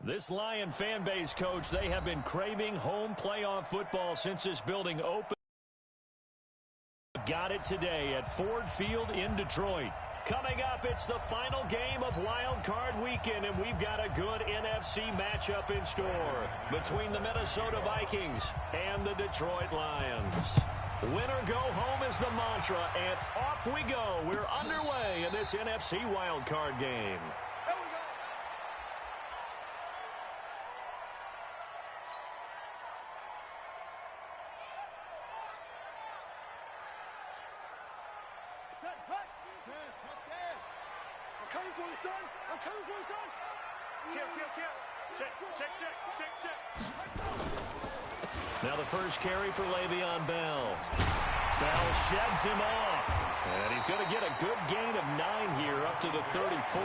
This Lion fan base, Coach, they have been craving home playoff football since this building opened. Got it today at Ford Field in Detroit. Coming up, it's the final game of Wild Card Weekend, and we've got a good NFC matchup in store between the Minnesota Vikings and the Detroit Lions. Win or go home is the mantra, and off we go. We're underway in this NFC Wild Card game. Now the first carry for Le'Veon Bell. Bell sheds him off. And he's going to get a good gain of 9 here up to the 34.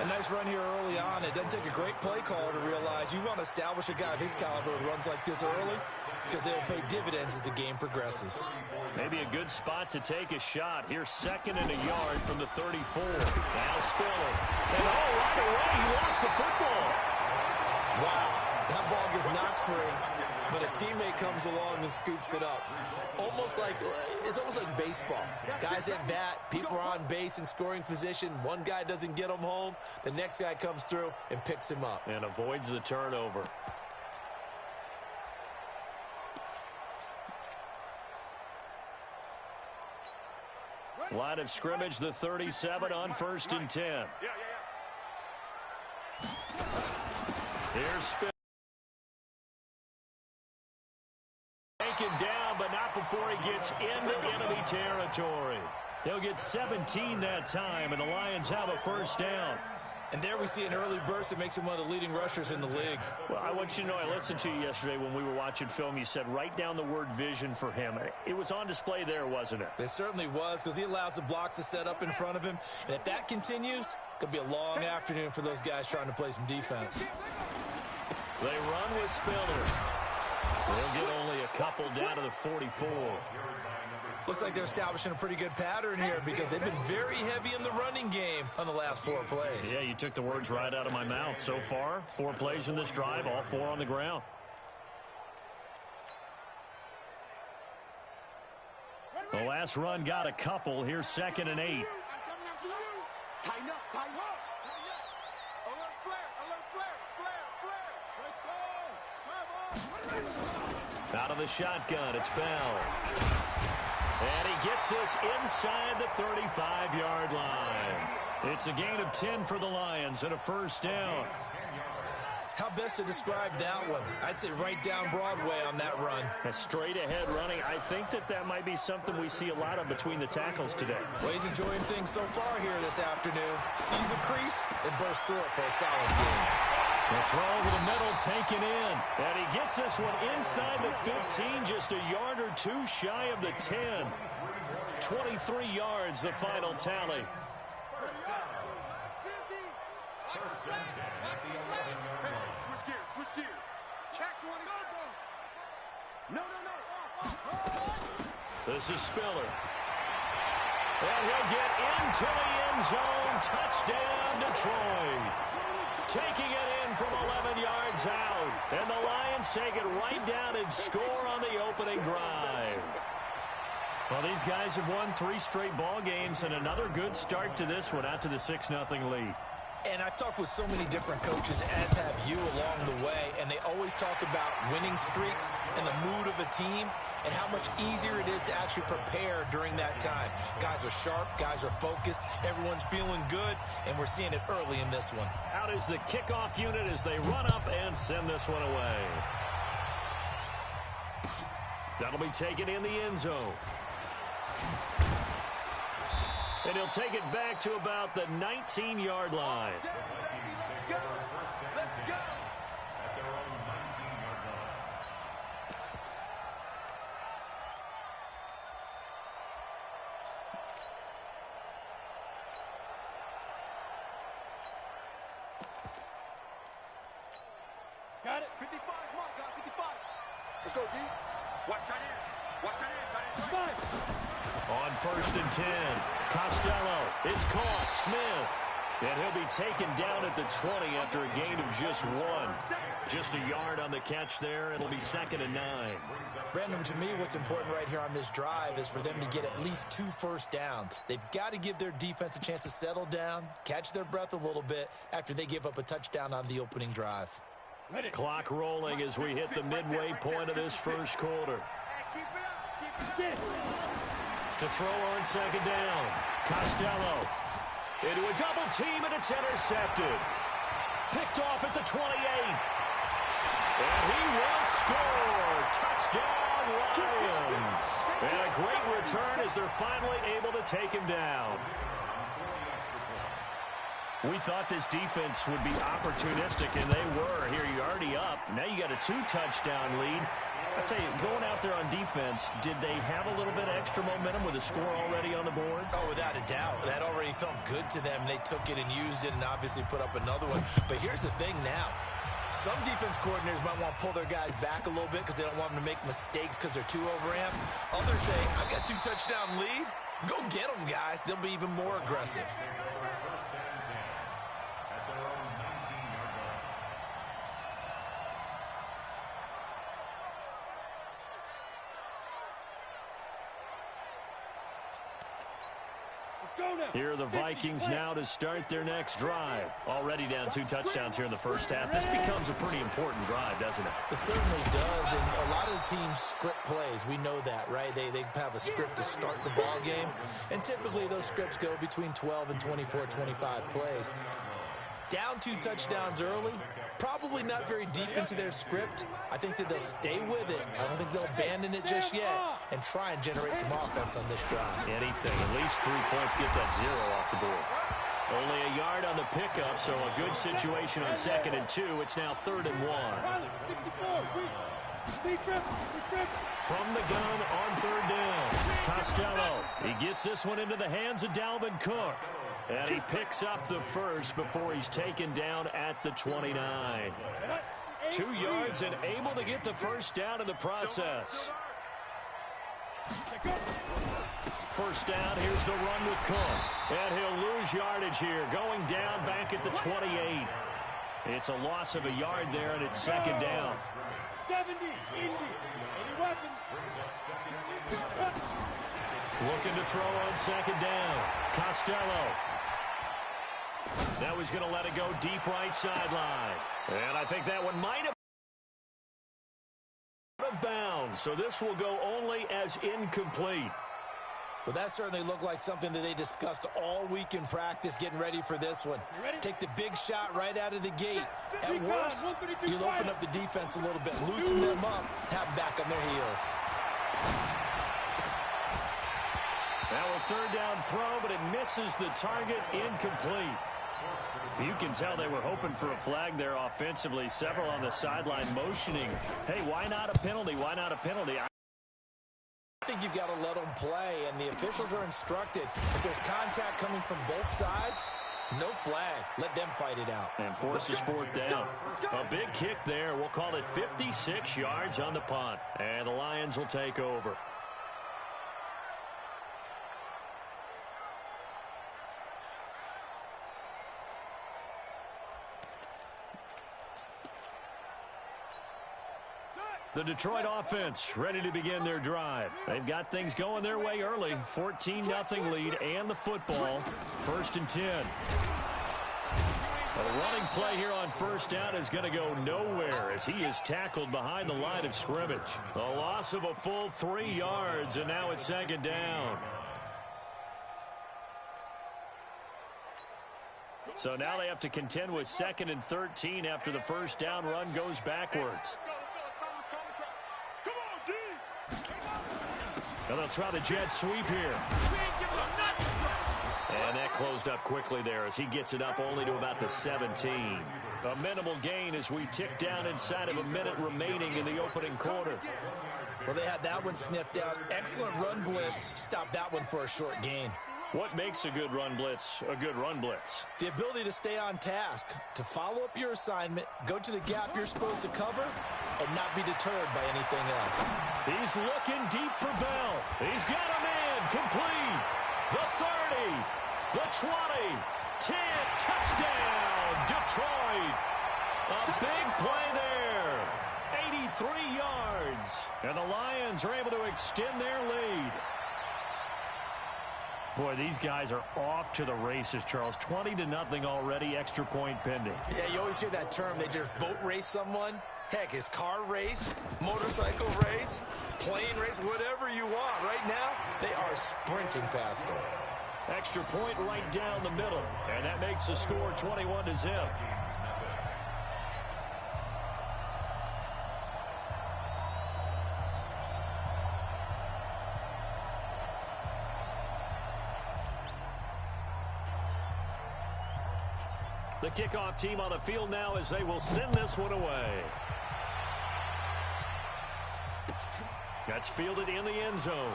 A nice run here early on. It doesn't take a great play caller to realize you want to establish a guy of his caliber with runs like this early because they'll pay dividends as the game progresses. Maybe a good spot to take a shot. Here's 2nd and a yard from the 34. Now Spiller. And right away, he lost the football. Wow. That ball gets knocked free, but a teammate comes along and scoops it up. It's almost like baseball. Guys at bat, people are on base in scoring position. One guy doesn't get him home. The next guy comes through and picks him up. And avoids the turnover. Line of scrimmage, the 37 on 1st and 10. Here's Spiller. Taken down, but not before he gets into enemy territory. He'll get 17 that time, and the Lions have a first down. And there we see an early burst that makes him one of the leading rushers in the league. Well, I want you to know, I listened to you yesterday when we were watching film. You said write down the word vision for him. It was on display there, wasn't it? It certainly was, because he allows the blocks to set up in front of him. And if that continues, it'll be a long afternoon for those guys trying to play some defense. They run with Spiller. They'll get only a couple down to the 44. Looks like they're establishing a pretty good pattern here because they've been very heavy in the running game on the last 4 plays. Yeah, you took the words right out of my mouth. So far, 4 plays in this drive, all 4 on the ground. The last run got a couple. Here's 2nd and 8. Tighten up, tighten up. Alert flare. Out of the shotgun, it's Bell. And he gets this inside the 35-yard line. It's a gain of 10 for the Lions and a first down. How best to describe that one? I'd say right down Broadway on that run. A straight-ahead running. I think that might be something we see a lot of between the tackles today. Well, he's enjoying things so far here this afternoon. Sees a crease and bursts through it for a solid game. The throw over the middle taken in. And he gets this one inside the 15, just a yard or 2 shy of the 10. 23 yards, the final tally. Switch gears. Check 20. No. This is Spiller. And he'll get into the end zone. Touchdown, Detroit. Taking it in from 11 yards out. And the Lions take it right down and score on the opening drive. Well, these guys have won 3 straight ball games and another good start to this one out to the 6-0 lead. And I've talked with so many different coaches, as have you along the way, and they always talk about winning streaks and the mood of a team and how much easier it is to actually prepare during that time. Guys are sharp, guys are focused, everyone's feeling good, and we're seeing it early in this one. Out is the kickoff unit as they run up and send this one away. That'll be taken in the end zone. And he'll take it back to about the 19-yard line. Let's go. Got it. 55. Come on, got 55. Let's go, D. Watch tight end. Tight end. On 1st and 10, Costello. It's caught. Smith. And he'll be taken down at the 20 after a gain of just 1. Just a yard on the catch there. It'll be 2nd and 9. Brandon, to me, what's important right here on this drive is for them to get at least 2 first downs. They've got to give their defense a chance to settle down, catch their breath a little bit after they give up a touchdown on the opening drive. Clock rolling as we hit the midway point of this first quarter. To throw on 2nd down. Costello. Into a double team, and it's intercepted. Picked off at the 28. And he will score. Touchdown, Lions. And a great return as they're finally able to take him down. We thought this defense would be opportunistic, and they were. Here, you're already up. Now you got a 2-touchdown lead. I'll tell you, going out there on defense, did they have a little bit of extra momentum with a score already on the board? Oh, without a doubt. That already felt good to them. They took it and used it and obviously put up another one. But here's the thing now. Some defense coordinators might want to pull their guys back a little bit because they don't want them to make mistakes because they're too overamped. Others say, I've got 2-touchdown lead. Go get them, guys. They'll be even more aggressive. Here are the Vikings now to start their next drive. Already down 2 touchdowns here in the first half. This becomes a pretty important drive, doesn't it? It certainly does, and a lot of the teams script plays. We know that, right? They have a script to start the ball game, and typically those scripts go between 12 and 24, 25 plays. Down 2 touchdowns early, probably not very deep into their script. I think that they'll stay with it. I don't think they'll abandon it just yet and try and generate some offense on this drive. Anything. At least 3 points, get that 0 off the board. Only a yard on the pickup, so a good situation on 2nd and 2. It's now 3rd and 1. From the gun on 3rd down. Costello. He gets this one into the hands of Dalvin Cook. And he picks up the first before he's taken down at the 29. 2 yards and able to get the first down in the process. First down, here's the run with Cook. And he'll lose yardage here, going down back at the 28. It's a loss of a yard there, and it's 2nd down. 70, Indy. Any weapons? Looking to throw on 2nd down. Costello. Now he's going to let it go deep right sideline. And I think that one might have been out of bounds. So this will go only as incomplete. Well, that certainly looked like something that they discussed all week in practice getting ready for this one. Take the big shot right out of the gate. At worst, you'll open up the defense a little bit, loosen them up, have them back on their heels. Now a 3rd down throw, but it misses the target, incomplete. You can tell they were hoping for a flag there offensively. Several on the sideline motioning. Hey, why not a penalty? Why not a penalty? I think you've got to let them play, and the officials are instructed. If there's contact coming from both sides, no flag. Let them fight it out. And forces 4th down. A big kick there. We'll call it 56 yards on the punt. And the Lions will take over. The Detroit offense ready to begin their drive. They've got things going their way early. 14-0 lead and the football. 1st and 10. A running play here on 1st down is going to go nowhere as he is tackled behind the line of scrimmage. A loss of a full 3 yards, and now it's 2nd down. So now they have to contend with 2nd and 13 after the 1st down run goes backwards. And they'll try the jet sweep here. And that closed up quickly there as he gets it up only to about the 17. A minimal gain as we tick down inside of a minute remaining in the opening quarter. Well, they had that one sniffed out. Excellent run blitz. Stopped that one for a short gain. What makes a good run blitz a good run blitz? The ability to stay on task, to follow up your assignment, go to the gap you're supposed to cover, and not be deterred by anything else. He's looking deep for Bell. He's got a man complete. The 30, the 20, 10, touchdown, Detroit. A big play there. 83 yards. And the Lions are able to extend their lead. Boy, these guys are off to the races, Charles. 20-0 already, extra point pending. Yeah, you always hear that term. They just boat race someone. Heck, it's car race, motorcycle race, plane race, whatever you want. Right now, they are sprinting past them. Extra point right down the middle. And that makes the score 21-0. The kickoff team on the field now as they will send this one away. That's fielded in the end zone.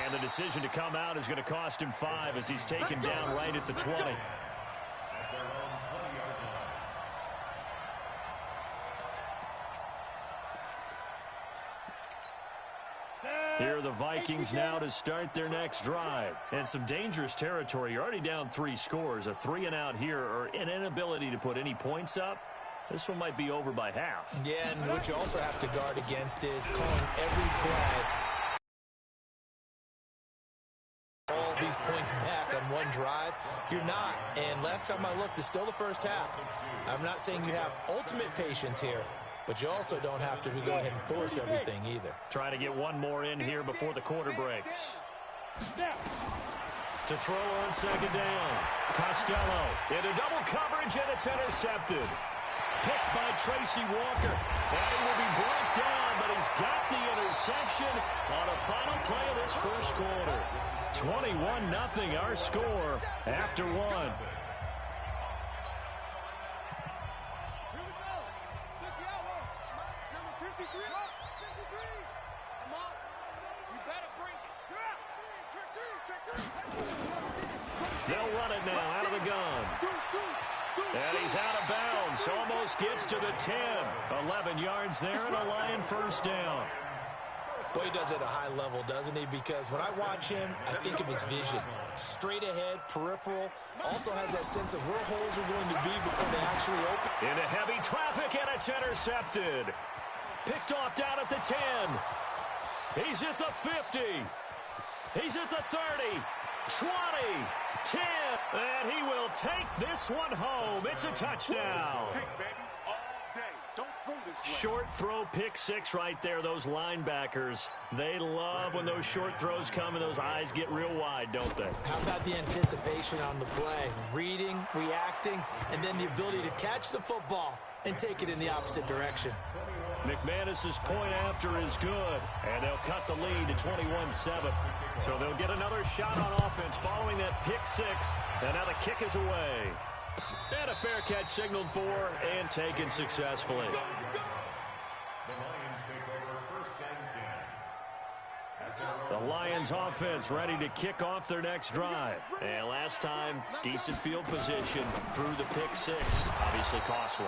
And the decision to come out is going to cost him 5 as he's taken down right at the 20. Here are the Vikings now to start their next drive. And some dangerous territory. You're already down 3 scores. A 3-and-out here or an inability to put any points up. This one might be over by half. Yeah, and what you also have to guard against is calling every play. All these points back on one drive. You're not. And last time I looked, it's still the first half. I'm not saying you have ultimate patience here, but you also don't have to go ahead and force everything either. Trying to get one more in here before the quarter breaks. To throw on second down. Costello into double coverage, and it's intercepted. Picked by Tracy Walker. And he will be brought down, but he's got the interception on the final play of this first quarter. 21-0 our score after 1. They'll run it now out of the gun. And he's out of bounds. Almost gets to the 10. 11 yards there and a Lion first down. Boy, he does it at a high level, doesn't he? Because when I watch him, I think of his vision. Straight ahead, peripheral. Also has that sense of where holes are going to be before they actually open. Into heavy traffic, and it's intercepted. Picked off down at the 10. He's at the 50. He's at the 30. 20. 10. And he will take this one home. It's a touchdown. Short throw, pick 6 right there. Those linebackers, they love when those short throws come and those eyes get real wide, don't they? How about the anticipation on the play? Reading, reacting, and then the ability to catch the football and take it in the opposite direction. McManus's point after is good, and they'll cut the lead to 21-7. So they'll get another shot on offense following that pick 6, and now the kick is away. And a fair catch signaled for and taken successfully. The Lions offense ready to kick off their next drive. And last time, decent field position through the pick 6. Obviously costly.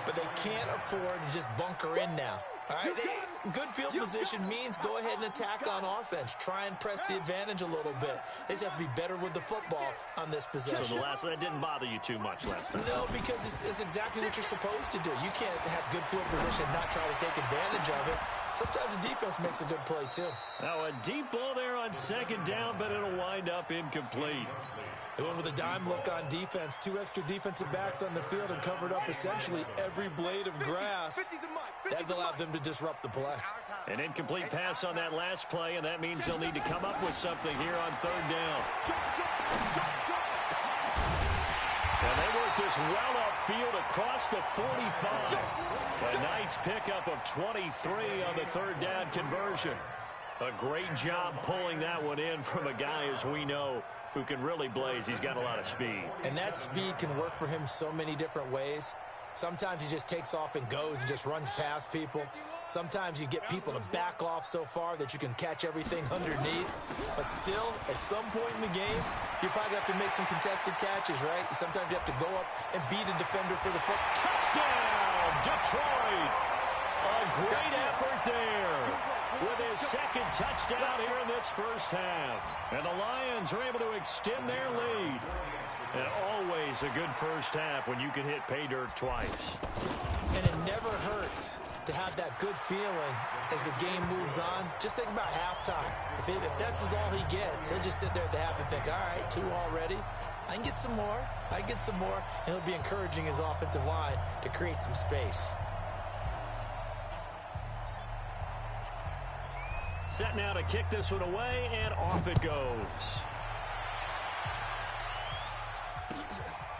But they can't afford to just bunker in now. All right, good field position means go ahead and attack on offense. Try and press the advantage a little bit. They just have to be better with the football on this possession. So that didn't bother you too much last time? No, because it's exactly what you're supposed to do. You can't have good field position and not try to take advantage of it. Sometimes the defense makes a good play, too. Now, a deep ball there on second down, but it'll wind up incomplete. They went with a dime look on defense. 2 extra defensive backs on the field and covered up essentially every blade of grass. That allowed them to disrupt the play. An incomplete pass on that last play, and that means they'll need to come up with something here on third down. And they work this well upfield across the 45. A nice pickup of 23 on the third down conversion. A great job pulling that one in from a guy, as we know, who can really blaze. He's got a lot of speed. And that speed can work for him so many different ways. Sometimes he just takes off and goes and just runs past people. Sometimes you get people to back off so far that you can catch everything underneath. But still, at some point in the game, you probably have to make some contested catches, right? Sometimes you have to go up and beat a defender for the foot. Touchdown, Detroit! A great effort there with his second touchdown here in this first half. And the Lions are able to extend their lead. And always a good first half when you can hit pay dirt twice. And it never hurts to have that good feeling as the game moves on. Just think about halftime. If that's all he gets, he'll just sit there at the half and think, all right, 2 already. I can get some more. I can get some more. And he'll be encouraging his offensive line to create some space. Set now to kick this one away, and off it goes.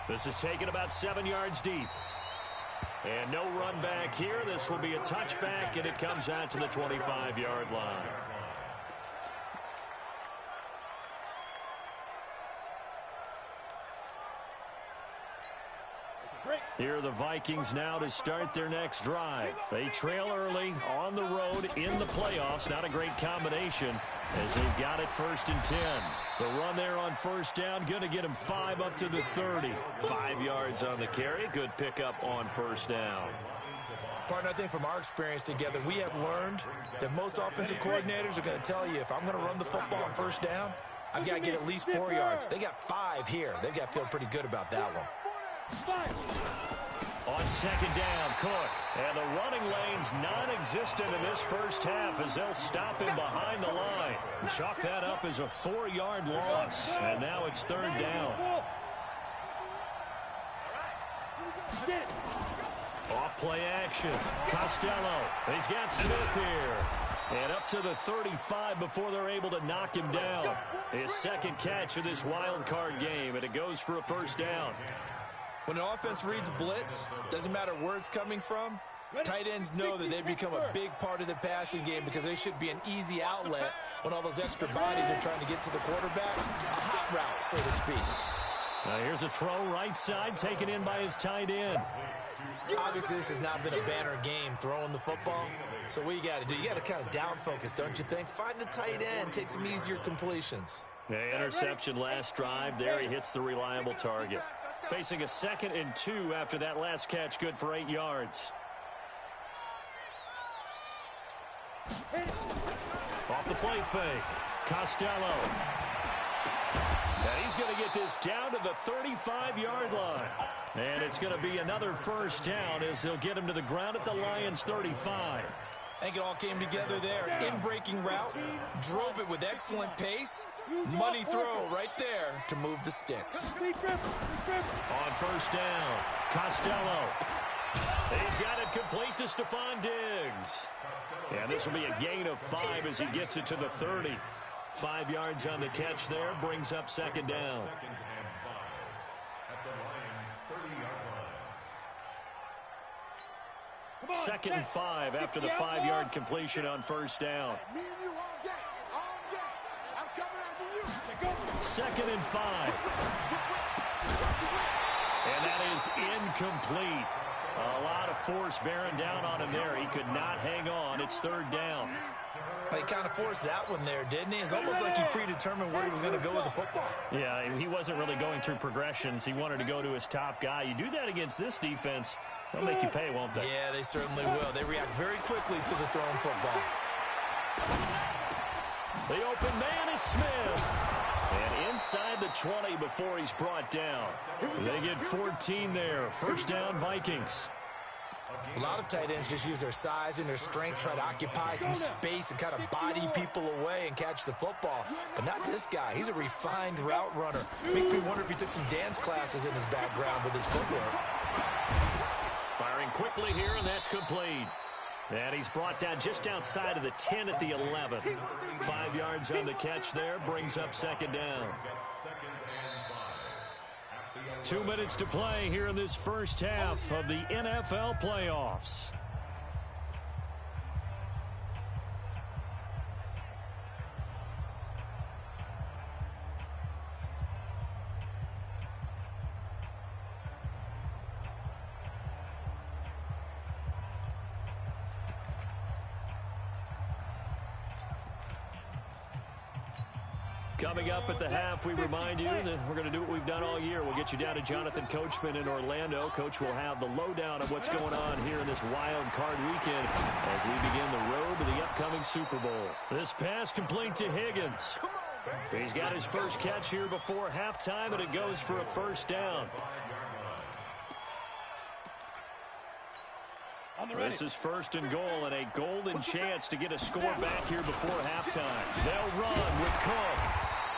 This is taken about 7 yards deep. And no run back here. This will be a touchback, and it comes out to the 25-yard line. Here are the Vikings now to start their next drive. They trail early on the road in the playoffs. Not a great combination as they've got it 1st and 10. The run there on first down, going to get him 5 up to the 30. 5 yards on the carry. Good pickup on first down. Partner, I think from our experience together, we have learned that most offensive coordinators are going to tell you, if I'm going to run the football on first down, I've got to get at least 4 yards. They got 5 here. They've got to feel pretty good about that one. On second down, Cook. And the running lane's non-existent in this first half as they'll stop him behind the line. Chalk that up as a 4-yard loss. And now it's 3rd down. Off play action. Costello. He's got Smith here. And up to the 35 before they're able to knock him down. His second catch of this wild card game, and it goes for a first down. When an offense reads blitz, doesn't matter where it's coming from, tight ends know that they become a big part of the passing game because they should be an easy outlet when all those extra bodies are trying to get to the quarterback. A hot route, so to speak. Now here's a throw right side taken in by his tight end. Obviously, this has not been a banner game throwing the football. So what you got to do, you got to kind of down focus, don't you think? Find the tight end, take some easier completions. The interception last drive there. He hits the reliable target. Facing a 2nd and 2 after that last catch, good for 8 yards. Off the play fake. Costello. And he's going to get this down to the 35-yard line. And it's going to be another first down as they'll get him to the ground at the Lions' 35. I think it all came together there. In-breaking route, drove it with excellent pace. Money throw right there to move the sticks. On first down, Costello. He's got it complete to Stephon Diggs. And this will be a gain of 5 as he gets it to the 30. 5 yards on the catch there, brings up 2nd down. Second and 5 after the 5-yard completion on first down. 2nd and 5. And that is incomplete. A lot of force bearing down on him there. He could not hang on. It's 3rd down. He kind of forced that one there, didn't he? It's almost like he predetermined where he was going to go with the football. Yeah, he wasn't really going through progressions. He wanted to go to his top guy. You do that against this defense, they'll make you pay, won't they? Yeah, they certainly will. They react very quickly to the thrown football. The open man is Smith. And inside the 20 before he's brought down. They get 14 there. First down, Vikings. A lot of tight ends just use their size and their strength, try to occupy some space and kind of body people away and catch the football. But not this guy. He's a refined route runner. Makes me wonder if he took some dance classes in his background with his footwork. Firing quickly here, and that's complete. And he's brought down just outside of the 10 at the 11. 5 yards on the catch there, brings up 2nd down. 2 minutes to play here in this first half of the NFL playoffs. Coming up at the half, we remind you that we're going to do what we've done all year. We'll get you down to Jonathan Coachman in Orlando. Coach will have the lowdown of what's going on here in this wild card weekend as we begin the road to the upcoming Super Bowl. This pass complete to Higgins. He's got his first catch here before halftime, and it goes for a first down. This is first and goal, and a golden chance to get a score back here before halftime. They'll run with Cook.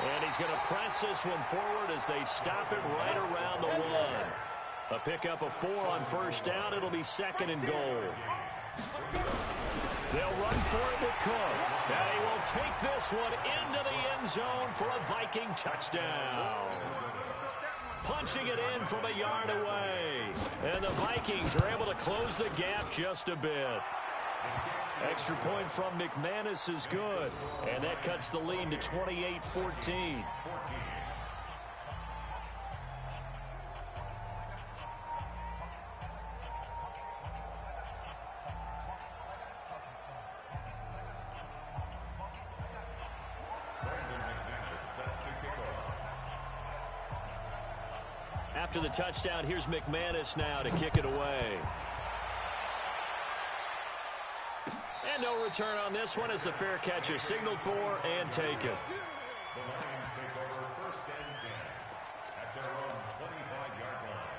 And he's going to press this one forward as they stop it right around the one. A pickup of 4 on first down. It'll be second and goal. They'll run for it with Cook. And he will take this one into the end zone for a Viking touchdown. Punching it in from a yard away. And the Vikings are able to close the gap just a bit. Extra point from McManus is good. And that cuts the lead to 28-14. After the touchdown, here's McManus now to kick it away. And no return on this one as the fair catch is signaled for and taken. The Lions take over first and 10 at their own 25-yard line.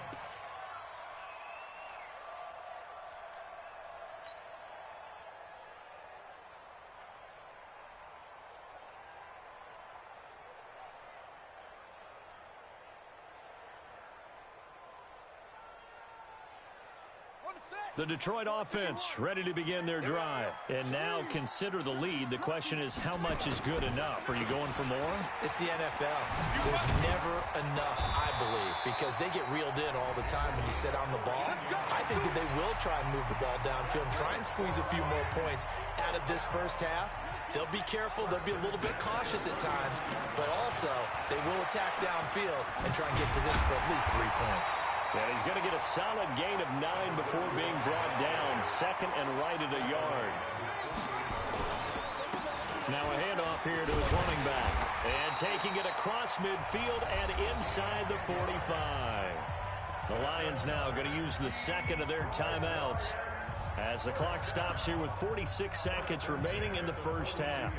The Detroit offense ready to begin their drive. And now consider the lead. The question is, how much is good enough? Are you going for more? It's the NFL. There's never enough, I believe, because they get reeled in all the time when you sit on the ball. I think that they will try and move the ball downfield and try and squeeze a few more points out of this first half. They'll be careful. They'll be a little bit cautious at times, but also they will attack downfield and try and get position for at least 3 points. And he's going to get a solid gain of 9 before being brought down. Second and right at a yard. Now a handoff here to his running back. And taking it across midfield and inside the 45. The Lions now going to use the second of their timeouts as the clock stops here with 46 seconds remaining in the first half.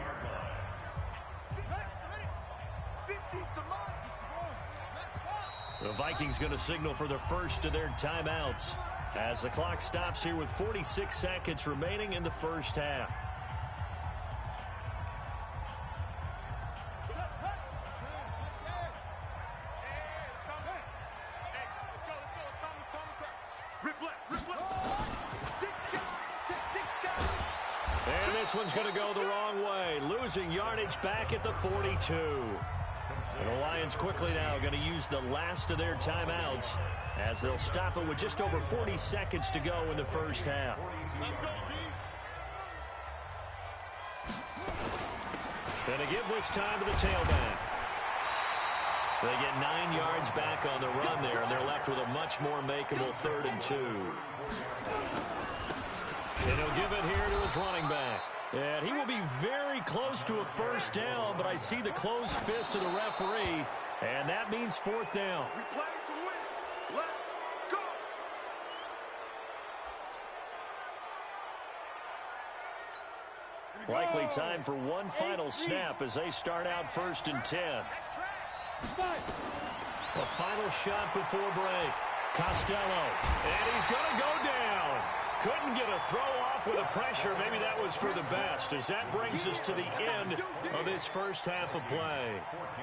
The Vikings going to signal for the first of their timeouts as the clock stops here with 46 seconds remaining in the first half. And this one's going to go the wrong way, losing yardage back at the 42. And the Lions quickly now going to use the last of their timeouts as they'll stop it with just over 40 seconds to go in the first half. And to give this time to the tailback. They get 9 yards back on the run there, and they're left with a much more makeable 3rd and 2. And he'll give it here to his running back. And he will be very close to a first down, but I see the closed fist of the referee, and that means 4th down. Likely time for one final snap as they start out 1st and 10. A final shot before break. Costello, and he's going to go down. Couldn't get a throw off with the pressure. Maybe that was for the best, as that brings us to the end of this first half of play.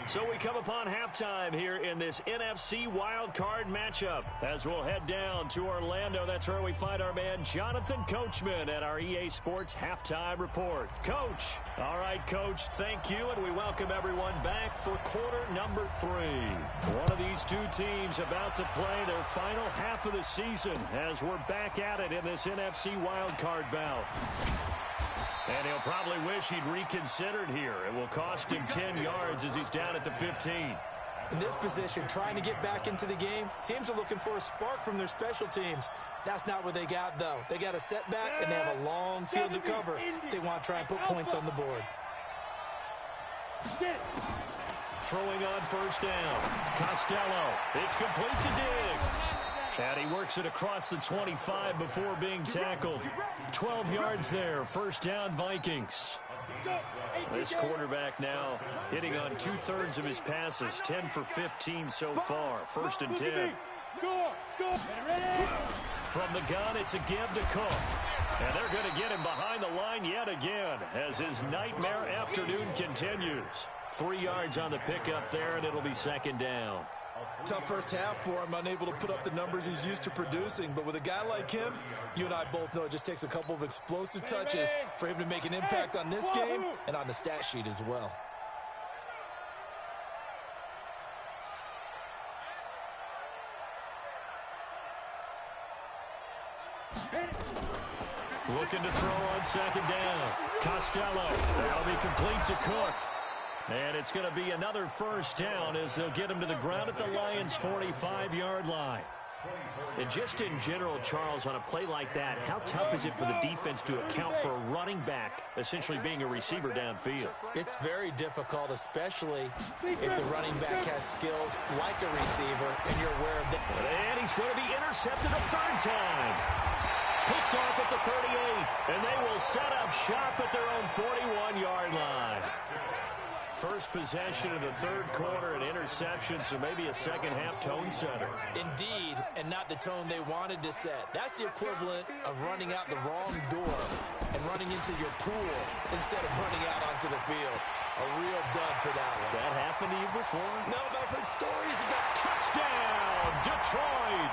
So we come upon halftime here in this NFC wildcard matchup as we'll head down to Orlando. That's where we find our man Jonathan Coachman at our EA Sports Halftime Report. Coach. All right, Coach, thank you, and we welcome everyone back for quarter number 3. One of these two teams about to play their final half of the season as we're back at it in this NFC wildcard bout. And he'll probably wish he'd reconsidered here. It will cost him 10 yards as he's down at the 15. In this position, trying to get back into the game, teams are looking for a spark from their special teams. That's not what they got, though. They got a setback, and they have a long field to cover if they want to try and put points on the board. Throwing on first down. Costello. It's complete to Diggs. And he works it across the 25 before being tackled. 12 yards there. First down, Vikings. This quarterback now hitting on 2/3 of his passes. 10 for 15 so far. First and 10. From the gun, it's a give to Cook. And they're going to get him behind the line yet again as his nightmare afternoon continues. 3 yards on the pickup there, and it'll be second down. Tough first half for him, unable to put up the numbers he's used to producing. But with a guy like him, you and I both know it just takes a couple of explosive touches for him to make an impact on this game and on the stat sheet as well. Looking to throw on second down. Costello. That'll be complete to Cook. And it's going to be another first down as they'll get him to the ground at the Lions' 45-yard line. And just in general, Charles, on a play like that, how tough is it for the defense to account for a running back essentially being a receiver downfield? It's very difficult, especially if the running back has skills like a receiver and you're aware of that. And he's going to be intercepted a third time. Picked off at the 38, and they will set up shop at their own 41-yard line. First possession of the third quarter, an interception, so maybe a second-half tone setter. Indeed, and not the tone they wanted to set. That's the equivalent of running out the wrong door and running into your pool instead of running out onto the field. A real dud for that one. Has that happened to you before? No, but I've heard stories about touchdown, Detroit.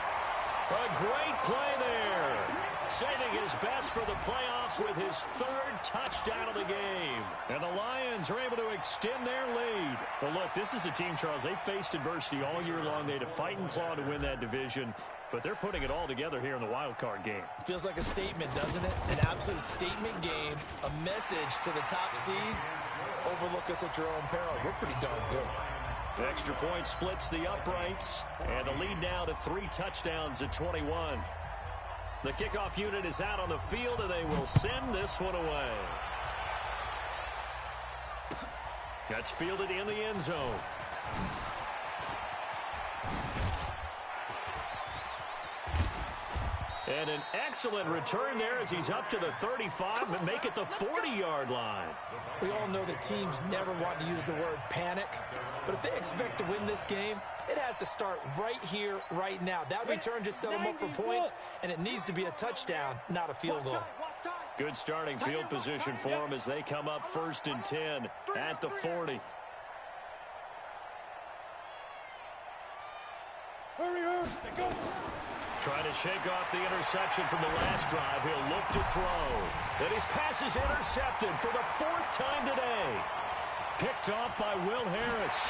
A great play there. Saving his best for the playoffs with his third touchdown of the game. And the Lions are able to extend their lead. Well, look, this is a team, Charles, they faced adversity all year long. They had to fight and claw to win that division, but they're putting it all together here in the wild card game. Feels like a statement, doesn't it? An absolute statement game, a message to the top seeds. Overlook us at your own peril. We're pretty darn good. Extra point splits the uprights, and the lead now to 3 touchdowns at 21. The kickoff unit is out on the field, and they will send this one away. That's fielded in the end zone. And an excellent return there as he's up to the 35 and make it the 40-yard line. We all know that teams never want to use the word panic, but if they expect to win this game, it has to start right here, right now. That return just set them up for points, and it needs to be a touchdown, not a field goal. Good starting field position for them as they come up first and 10 at the 40. Trying to shake off the interception from the last drive. He'll look to throw. And his pass is intercepted for the 4th time today. Picked off by Will Harris.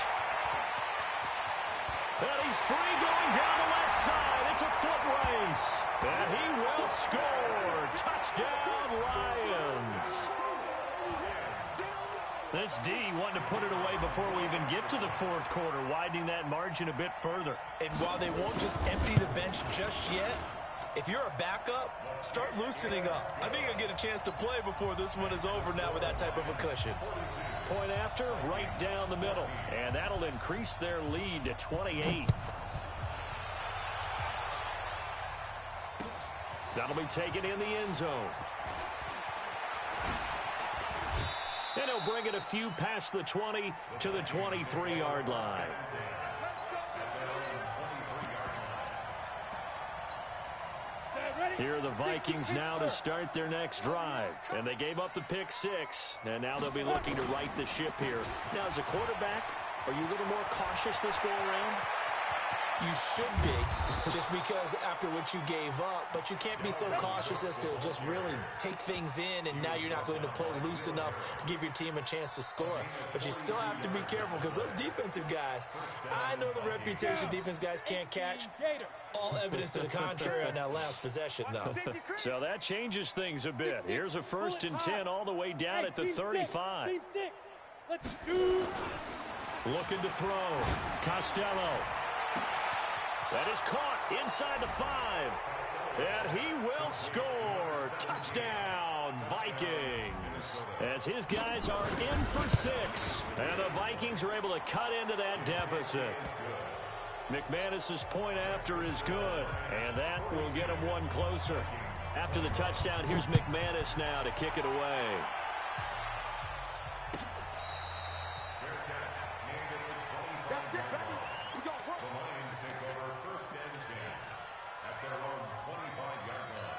And he's free going down the left side. It's a foot race. And he will score. Touchdown, Lions. This D wanting to put it away before we even get to the 4th quarter, widening that margin a bit further. And while they won't just empty the bench just yet, if you're a backup, start loosening up. I think you'll get a chance to play before this one is over now with that type of a cushion. Point after, right down the middle. And that'll increase their lead to 28. That'll be taken in the end zone. And he'll bring it a few past the 20 to the 23-yard line. Here are the Vikings now to start their next drive. And they gave up the pick 6, and now they'll be looking to right the ship here. Now, as a quarterback, are you a little more cautious this go-around? You should be, just because after what you gave up, but you can't be so cautious as to just really take things in, and now you're not going to play loose enough to give your team a chance to score. But you still have to be careful, because those defensive guys, I know the reputation defense guys can't catch. All evidence to the contrary on that last possession, though. So that changes things a bit. Here's a 1st and 10 all the way down at the 35. Looking to throw. Costello. That is caught inside the 5. And he will score. Touchdown, Vikings. As his guys are in for 6. And the Vikings are able to cut into that deficit. McManus's point after is good. And that will get him one closer. After the touchdown, here's McManus now to kick it away. That's it, baby. We got work. The Lions take over first and 10 at their own 25-yard line.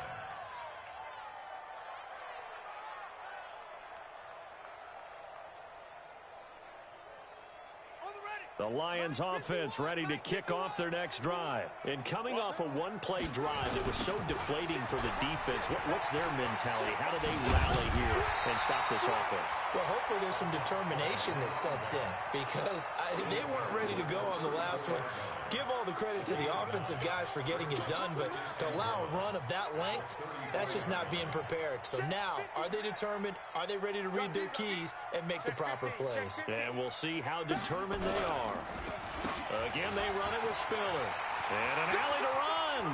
The Lions offense ready to kick off their next drive. And coming off a one-play drive that was so deflating for the defense, what's their mentality? How do they rally here and stop this offense? Well, hopefully there's some determination that sets in because they weren't ready to go on the last one. Give all the credit to the offensive guys for getting it done, but to allow a run of that length, that's just not being prepared. So now, are they determined? Are they ready to read their keys and make the proper plays? And we'll see how determined they are. Again, they run it with Spiller. And an alley to run.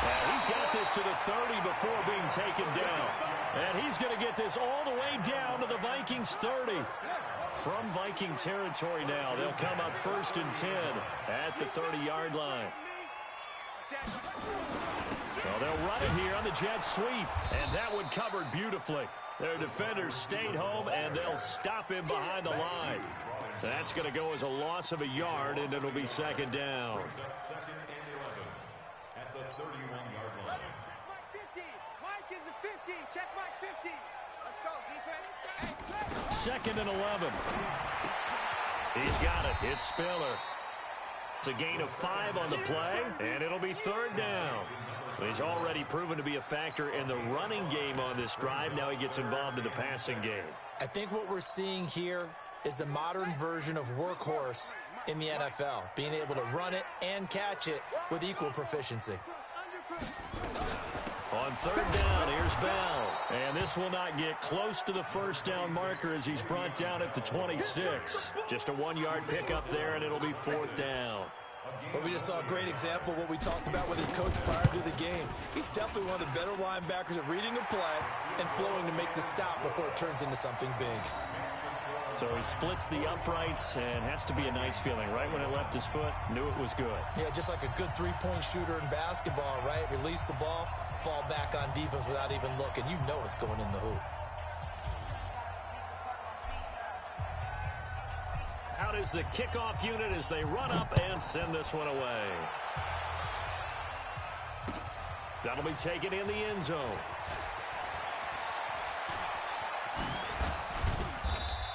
And he's got this to the 30 before being taken down. And he's going to get this all the way down to the Vikings 30. From Viking territory now, they'll come up first and 10 at the 30-yard line. Well, they'll run it here on the jet sweep. And that one covered beautifully. Their defenders stayed home, and they'll stop him behind the line. That's going to go as a loss of a yard, and it'll be second down. Second and 11 at the 31-yard line. Mike 50. Mike is a 50. Check Mike 50. Let's go, defense. Second and 11. He's got it. It's Spiller. It's a gain of 5 on the play, and it'll be third down. He's already proven to be a factor in the running game on this drive. Now he gets involved in the passing game. I think what we're seeing here is the modern version of workhorse in the NFL, being able to run it and catch it with equal proficiency. On third down, here's Bell. And this will not get close to the first down marker as he's brought down at the 26. Just a 1-yard pickup there, and it'll be fourth down. But we just saw a great example of what we talked about with his coach prior to the game. He's definitely one of the better linebackers at reading a play and flowing to make the stop before it turns into something big. So he splits the uprights, and has to be a nice feeling. Right when it left his foot, knew it was good. Yeah, just like a good three-point shooter in basketball, right? Release the ball, fall back on defense without even looking. You know it's going in the hoop. Out is the kickoff unit as they run up and send this one away. That'll be taken in the end zone.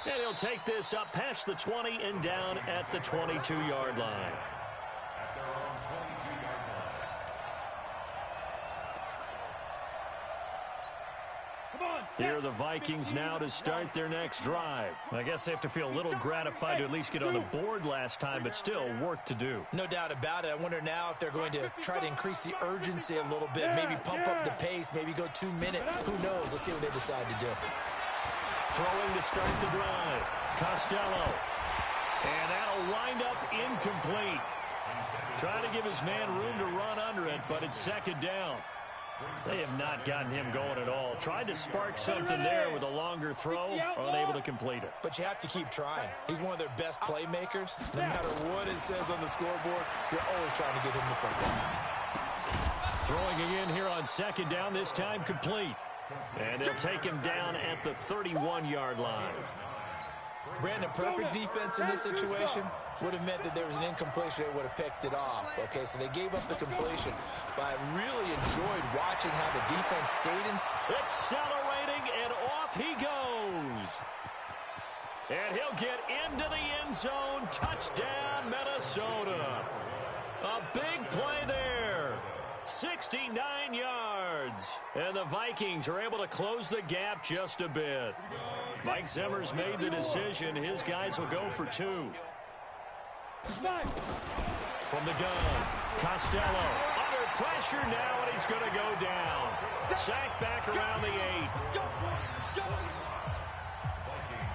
And he'll take this up past the 20 and down at the 22-yard line. Here are the Vikings now to start their next drive. I guess they have to feel a little gratified to at least get on the board last time, but still work to do. No doubt about it. I wonder now if they're going to try to increase the urgency a little bit, maybe pump up the pace, maybe go 2 minutes. Who knows? Let's see what they decide to do. Throwing to start the drive. Costello. And that'll wind up incomplete. Trying to give his man room to run under it, but it's second down. They have not gotten him going at all. Tried to spark something there with a longer throw, unable to complete it. But you have to keep trying. He's one of their best playmakers. No matter what it says on the scoreboard, you're always trying to get him the football. Throwing again here on second down, this time complete. And they'll take him down at the 31-yard line. Brandon, perfect defense in this situation would have meant that there was an incompletion. They would have picked it off. Okay, so they gave up the completion. But I really enjoyed watching how the defense stayed in. Accelerating, and off he goes. And he'll get into the end zone. Touchdown, Minnesota. A big play there. 69 yards. And the Vikings are able to close the gap just a bit. Mike Zimmer's made the decision. His guys will go for 2. From the gun, Costello under pressure now, and he's going to go down. Sacked back around the 8.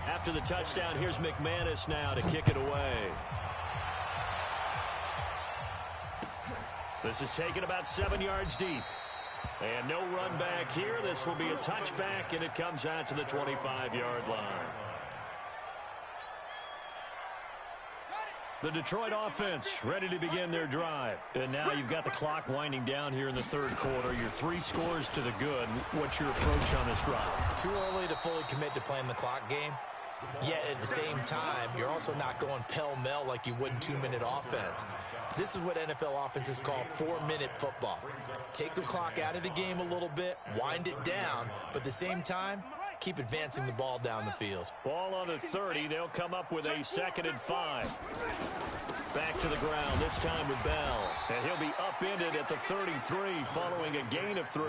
After the touchdown, here's McManus now to kick it away. This is taken about 7 yards deep. And no run back here. This will be a touchback, and it comes out to the 25-yard line. The Detroit offense ready to begin their drive. And now you've got the clock winding down here in the third quarter. You're 3 scores to the good. What's your approach on this drive? Too early to fully commit to playing the clock game. Yet at the same time, you're also not going pell-mell like you would in 2-minute offense. This is what NFL offenses call 4-minute football. Take the clock out of the game a little bit, wind it down, but at the same time, keep advancing the ball down the field. Ball on the 30. They'll come up with a 2nd and 5. Back to the ground, this time with Bell. And he'll be upended at the 33 following a gain of 3.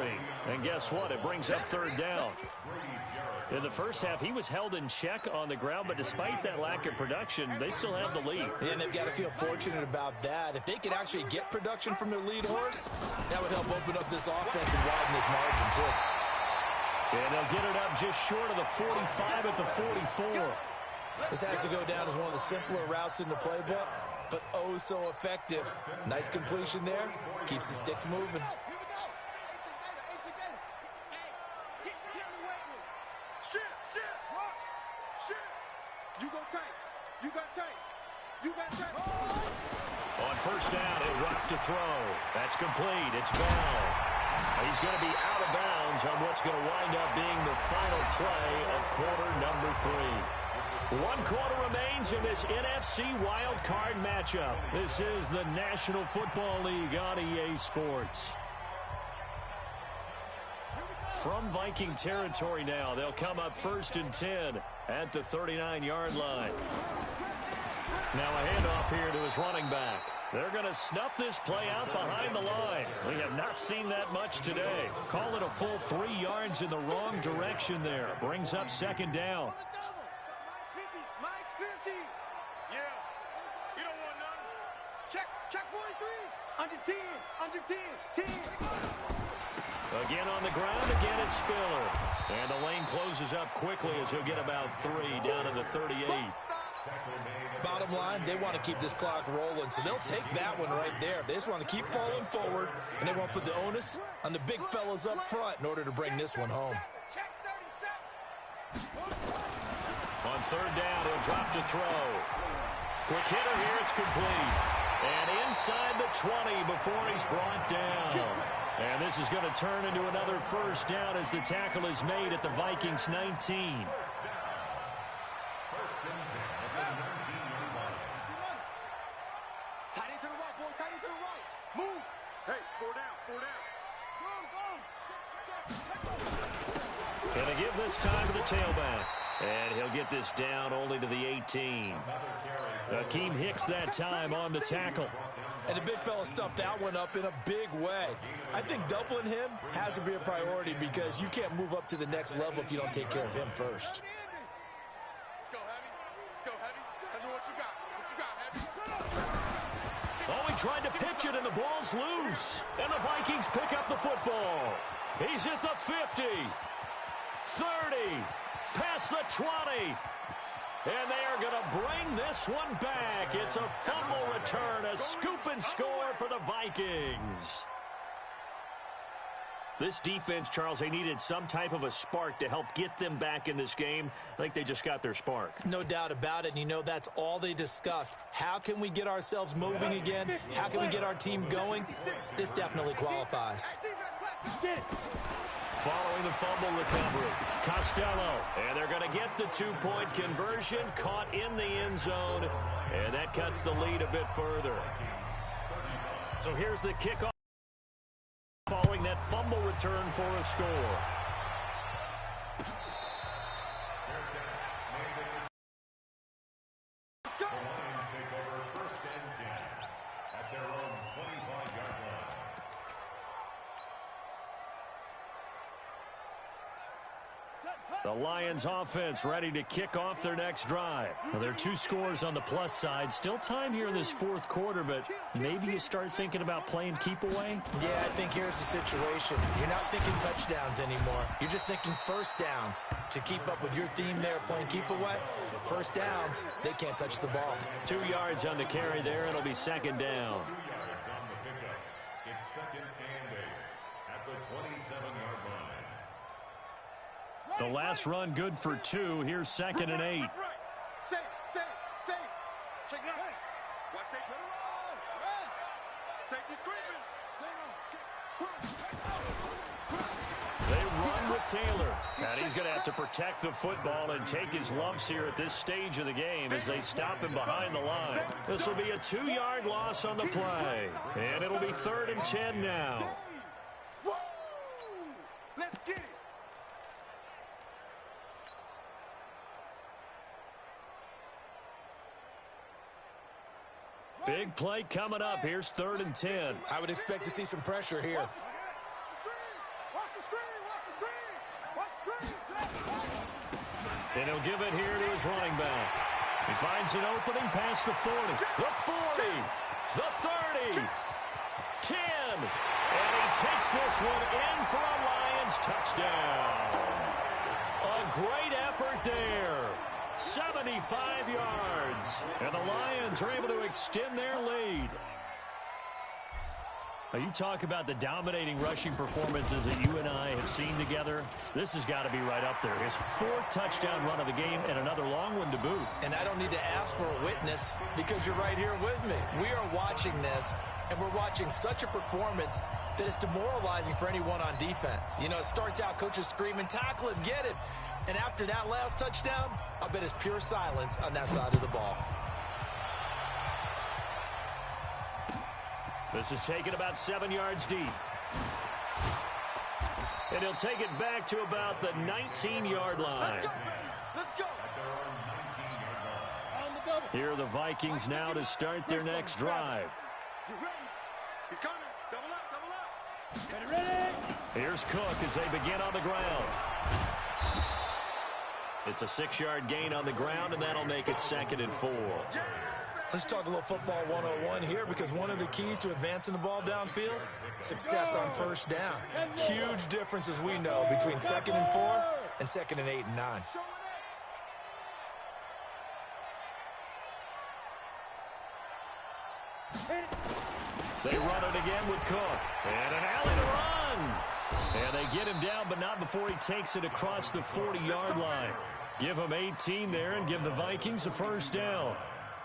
And guess what? It brings up 3rd down. In the first half, he was held in check on the ground, but despite that lack of production, they still have the lead. And they've got to feel fortunate about that. If they could actually get production from their lead horse, that would help open up this offense and widen this margin, too. And they'll get it up just short of the 45 at the 44. This has to go down as one of the simpler routes in the playbook, but oh so effective. Nice completion there. Keeps the sticks moving. You go tight. You got tight. You got tight. On first down, he'll drop to throw. That's complete. It's Bell. He's going to be out of bounds on what's going to wind up being the final play of quarter number 3. 1 quarter remains in this NFC Wild Card matchup. This is the National Football League on EA Sports. From Viking territory now, they'll come up 1st and 10 at the 39-yard line. Now a handoff here to his running back. They're going to snuff this play out behind the line. We have not seen that much today. Call it a full 3 yards in the wrong direction there. Brings up 2nd down. Mike 50. Yeah. You don't want none. Check 43. Under 10. Under 10. 10. Again on the ground, again it's Spiller. And the lane closes up quickly as he'll get about 3 down to the 38. Bottom line, they want to keep this clock rolling, so they'll take that one right there. They just want to keep falling forward, and they want to put the onus on the big fellas up front in order to bring this one home. On 3rd down, he'll drop to throw. Quick hitter here, it's complete. And inside the 20 before he's brought down. And this is going to turn into another 1st down as the tackle is made at the Vikings 19. Tight into the right, boy. Tight into the right. Move. Hey, 4 down. 4 down. Go. Gonna give this time to the tailback. And he'll get this down only to the 18. Akeem Hicks that time on the tackle. And the big fella stuffed that one up in a big way. I think doubling him has to be a priority because you can't move up to the next level if you don't take care of him first. Let's go, Heavy. Let's go, Heavy. Tell me what you got. What you got, Heavy? Oh, he tried to pitch it, and the ball's loose. And the Vikings pick up the football. He's at the 50, 30, past the 20. And they are going to bring this one back. It's a fumble return, a scoop and score for the Vikings. This defense, Charles, they needed some type of a spark to help get them back in this game. I think they just got their spark. No doubt about it. And you know, that's all they discussed. How can we get ourselves moving again? How can we get our team going? This definitely qualifies. Following the fumble recovery, Costello. And they're going to get the 2-point conversion, caught in the end zone. And that cuts the lead a bit further. So here's the kickoff following that fumble return for a score. The Lions take over 1st and 10 at their own 25-yard line. The Lions offense ready to kick off their next drive. Well, there are 2 scores on the plus side. Still time here in this 4th quarter, but maybe you start thinking about playing keep away? Yeah, I think here's the situation. You're not thinking touchdowns anymore. You're just thinking 1st downs. To keep up with your theme there, playing keep away, 1st downs, they can't touch the ball. 2 yards on the carry there. It'll be 2nd down. 2 yards on the pickup. It's 2nd and 8 at the 20. The last run good for 2. Here's 2nd and 8. Safe. Check it out. Watch safe. Put it on. Safety screaming. They run with Taylor. And he's going to have to protect the football and take his lumps here at this stage of the game as they stop him behind the line. This will be a 2-yard loss on the play. And it'll be 3rd and 10 now. Woo! Let's get it. Big play coming up. Here's 3rd and 10. I would expect to see some pressure here. Watch the screen. And he'll give it here to his running back. He finds an opening past the 40, the 40, the 30, 10. And he takes this one in for a Lions touchdown. A great effort there. 75 yards. And the Lions are able to extend their lead. Now, you talk about the dominating rushing performances that you and I have seen together. This has got to be right up there. His 4th touchdown run of the game and another long one to boot. And I don't need to ask for a witness because you're right here with me. We are watching this, and we're watching such a performance that it's demoralizing for anyone on defense. You know, it starts out coaches screaming, tackle him, get him. And after that last touchdown, I bet it's pure silence on that side of the ball. This is taken about 7 yards deep. And he'll take it back to about the 19-yard line. Let's go. Here are the Vikings now to start their next drive. You ready? He's coming. Double up. Ready? Here's Cook as they begin on the ground. It's a 6-yard gain on the ground, and that'll make it 2nd and 4. Let's talk a little football 101 here because one of the keys to advancing the ball downfield, success on first down. Huge difference, as we know, between 2nd and 4 and 2nd and 8 and 9. They run it again with Cook. And an alley to run. And they get him down, but not before he takes it across the 40-yard line. Give him 18 there and give the Vikings a first down.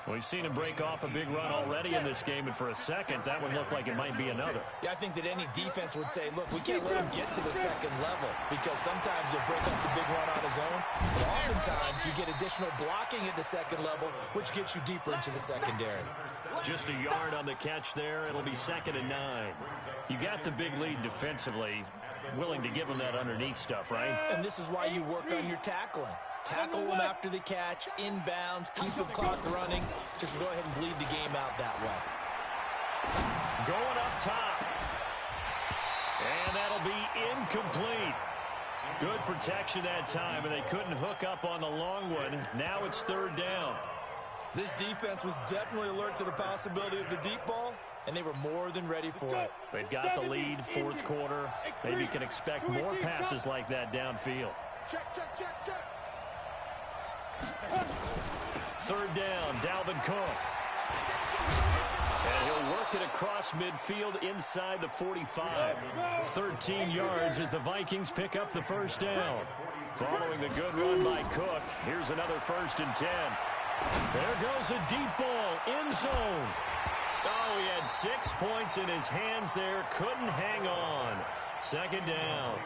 We've seen him break off a big run already in this game, and for a second, that one looked like it might be another. Yeah, I think that any defense would say, look, we can't let him get to the 2nd level because sometimes he'll break off the big run on his own, but oftentimes you get additional blocking at the 2nd level, which gets you deeper into the secondary. Just a yard on the catch there. It'll be 2nd and 9. You got the big lead defensively, willing to give him that underneath stuff, right? And this is why you work on your tackling. Tackle them after the catch, inbounds, keep the clock running. Just go ahead and bleed the game out that way. Going up top. And that'll be incomplete. Good protection that time, and they couldn't hook up on the long one. Now it's 3rd down. This defense was definitely alert to the possibility of the deep ball, and they were more than ready for it. They've got the lead, 4th quarter. Maybe you can expect more passes like that downfield. Check. 3rd down, Dalvin Cook. And he'll work it across midfield inside the 45. 13 yards as the Vikings pick up the first down. Following the good run by Cook, here's another 1st and 10. There goes a deep ball, end zone. Oh, he had 6 points in his hands there, couldn't hang on. 2nd down.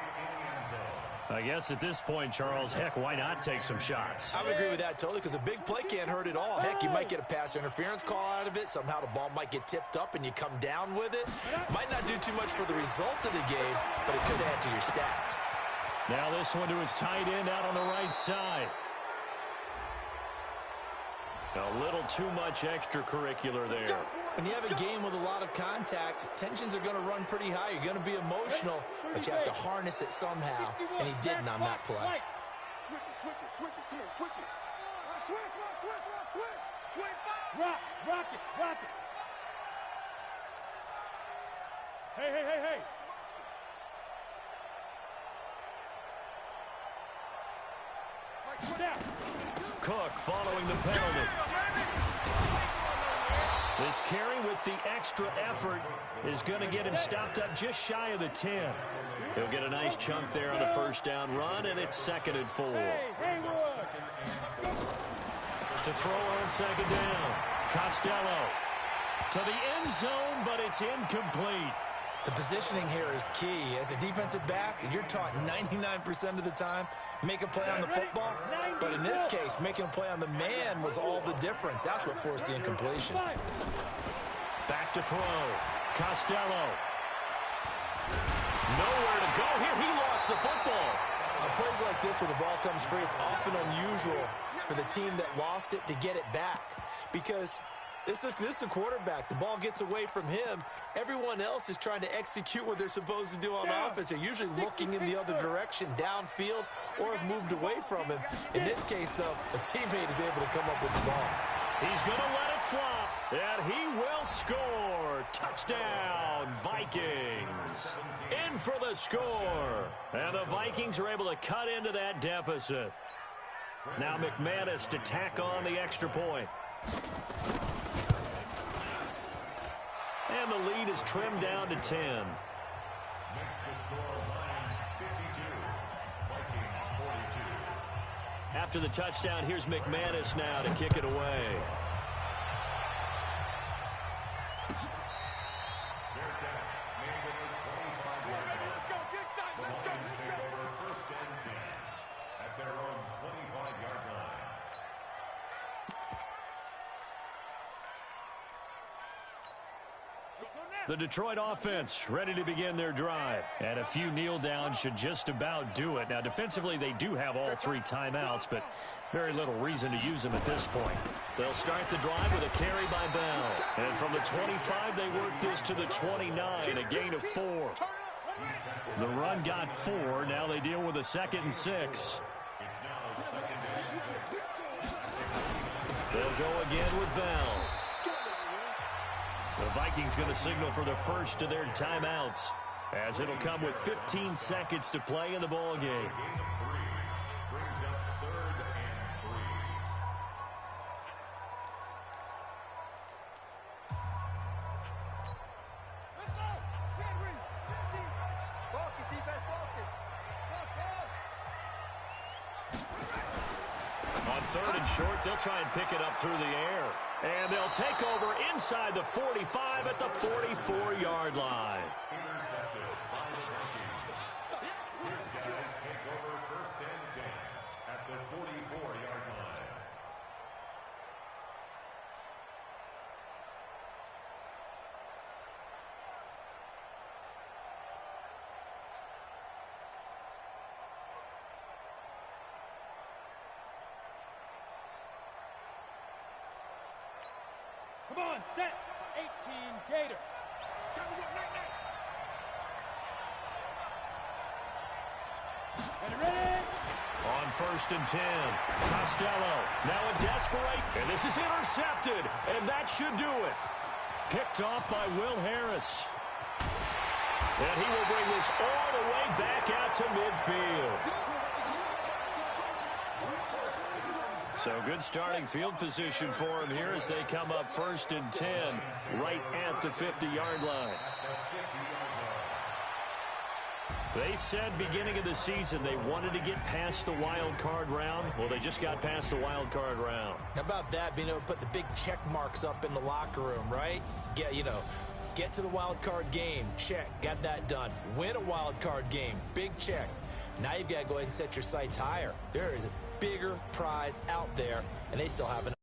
I guess at this point, Charles, heck, why not take some shots? I would agree with that totally because a big play can't hurt at all. Heck, you might get a pass interference call out of it. Somehow the ball might get tipped up and you come down with it. Might not do too much for the result of the game, but it could add to your stats. Now this one to his tight end out on the right side. A little too much extracurricular there. When you have a game with a lot of contact, tensions are going to run pretty high. You're going to be emotional, but you have to harness it somehow, and he didn't on that play. Switch it. Come on, switch it. Switch. 25. Rock it. Hey. Cook following the penalty. This carry with the extra effort is going to get him stopped up just shy of the 10. He'll get a nice chunk there on the first down run, and it's 2nd and 4. To throw on 2nd down. Costello to the end zone, but it's incomplete. The positioning here is key. As a defensive back, you're taught 99% of the time, make a play on the football. But in this case, making a play on the man was all the difference. That's what forced the incompletion. Back to throw. Costello. Nowhere to go here. He lost the football. On plays like this where the ball comes free, it's often unusual for the team that lost it to get it back. Because this is the quarterback. The ball gets away from him. Everyone else is trying to execute what they're supposed to do on offense. They're usually looking in the other direction, downfield, or have moved away from him. In this case, though, a teammate is able to come up with the ball. He's going to let it flop, and he will score. Touchdown, Vikings. In for the score. And the Vikings are able to cut into that deficit. Now McManus to tack on the extra point. And the lead is trimmed down to 10. Makes the score Lions 52, Vikings 42. After the touchdown, here's McManus now to kick it away. Their catch made it a 25-yard line. The Lions take over 1st and 10 at their own 25-yard line. The Detroit offense ready to begin their drive. And a few kneel downs should just about do it. Now, defensively, they do have all 3 timeouts, but very little reason to use them at this point. They'll start the drive with a carry by Bell. And from the 25, they work this to the 29, a gain of 4. The run got 4. Now they deal with a 2nd and 6. It's now 2nd and 6. They'll go again with Bell. The Vikings going to signal for the first of their timeouts, as it'll come with 15 seconds to play in the ball game. Gain of 3 brings up 3rd and 3. Let's go! Stand ready! Stand deep! Focus, defense, focus! On 3rd and short, they'll try and pick it up through the air. And they'll take over inside the 45 at the 44-yard line. Intercepted by the Vikings. These guys take over 1st and 10 at the 44-yard line. Come on, set. 18, Gator. Ready? On 1st and 10, Costello now a desperate, and this is intercepted, and that should do it. Picked off by Will Harris. And he will bring this all the way back out to midfield. So good starting field position for him here as they come up 1st and 10 right at the 50-yard line. They said beginning of the season they wanted to get past the wild card round. Well, they just got past the wild card round. How about that, being able to put the big check marks up in the locker room, right? Get to the wild card game, check, got that done. Win a wild card game, big check. Now you've got to go ahead and set your sights higher. There is a bigger prize out there, and they still haven't.